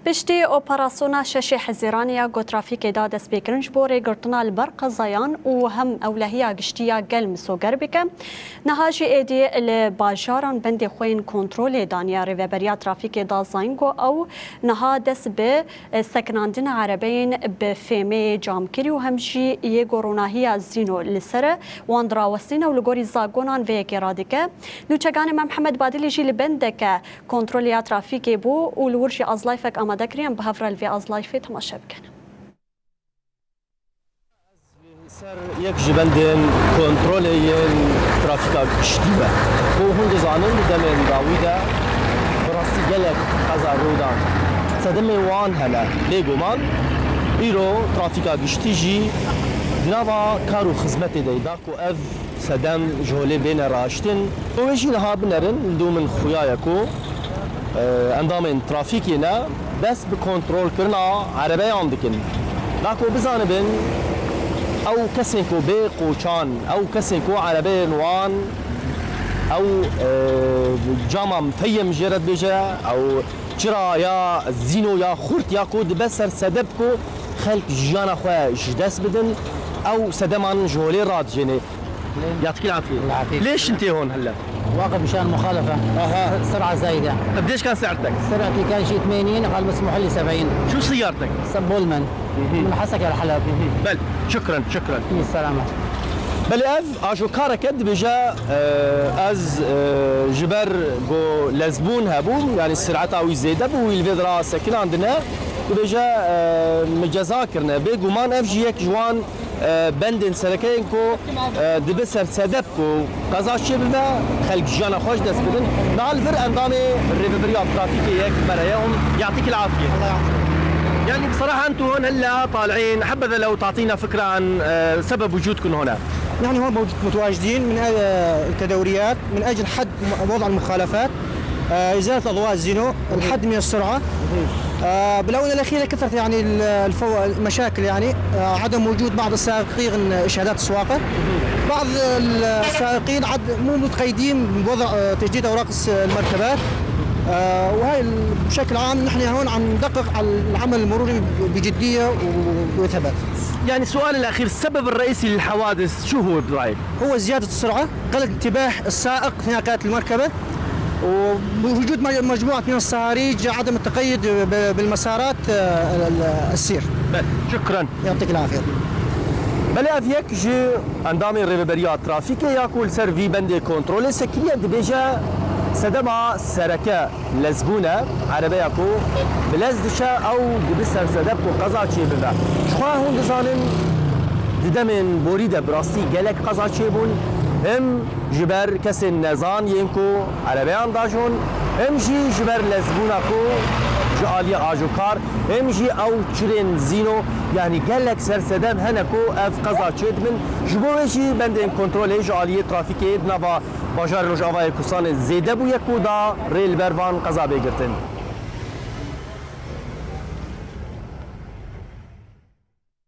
پشتی اپراسیون شش حزیرانیا گوترافیک داد اسپیکرنج بوری گرتنا البرق زیان و هم اولهیا گشتیا گل مسوگر بکم نهاجی ایدی لباجاران بند خوین کنترل دانیا ریوبریا ترافیک دا زاینگو او نها دس به سکناندن عربین به فیمه جامکری و همجی یه گروناهی زینو لسره وان دراوستین و لگوری زاگونان و یکی رادیکه نوچگان محمد بادلی جی لبنده کنترل ترافیک بو و لورجی ازلایفک آماده کریم به هفرال وی ازلایفی تماشا بکنم. سر یک جبندن کنترل ترافیک اشتیبه. خو هند زانن دمن داویدا براستی گلک قضا رودان. صدم وان هلا لیگومان ایرو ترافیک اشتیجی جنابا کارو خدمت دیدا کو اف صدم جوله بین راشتن. ویجی نها بنرن دومن خویای کو اندام ترافیکی نه بس به کنترل کرنا عربه آندکن. لکو بزانه بن او کسی کو به قوچان او کسی کو عربه نوان او جامم فیم جرد بجا او چرا یا زینو یا خورت یا کود بسر سدب کو خلق جانا خواه جدس بدن او سدمان جولي راد جني يعطيك العافيه. ليش انت هون هلا؟ واقف مشان مخالفه سرعه زايده. قديش كان سعرتك؟ سرعتي كان شيء 80 قال مسموح لي 70. شو سيارتك؟ بولمان من حسكه الحلب. بل شكرا شكرا. السلامه. بل اف اجو كارا كد بجا از جبر بو لزبون هبو يعني السرعه او زايده بو الفيدرا ساكن عندنا وبجا مجازاكرنا بيغومان اف جي يك جوان بندن سرکین کو دب سر صدب کو قضاش بده خلق جانا خوش دست بدن نالفر اندام الريفري ترافيك یک برايهم يعطيك العافيه. الله يعافيك. يعني بصراحه انتم هون هلا طالعين حبذا لو تعطينا فكره عن سبب وجودكم هنا. يعني هون متواجدين من أجل التدوريات من اجل حد وضع المخالفات ازاله اضواء الزينو الحد من السرعه. بالاونه الاخيره كثرت يعني المشاكل يعني عدم وجود بعض السائقين اشهادات السواقه. بعض السائقين مو متقيدين بوضع تجديد اوراق المركبات. وهي بشكل عام نحن هون عم ندقق على العمل المروري بجديه وثبات. يعني السؤال الاخير السبب الرئيسي للحوادث شو هو برايك؟ هو زياده السرعه، قله انتباه السائق اثناء قياده المركبه، ووجود مجموعة من الصهاريج، عدم التقيد بالمسارات السير. شكرا. يعطيك العافية. بله افيك جي اندامي ريفبريات ترافيكي ياكل سر في بندي كنترول سكريا دبيجا سدما سركه لزبونه عربيه كو بلزدشا او دبسر سدبكو قضا شي بدا شخوا هون دزانن ددمن بوريده براستي جلك قضا شي بون هم جبر کسی نزان ينكو عربيان داجون هم جي جبر لزبونكو جالي آجوكار هم جي او چرين زينو يعني قالك سرسدم هنكو اف قضا چد من جبوشي بندن كنترول جالي ترافيكي نبا باجار روجاوای کوسان زیده بو یکو دا ریل بروان قضا بگرتن.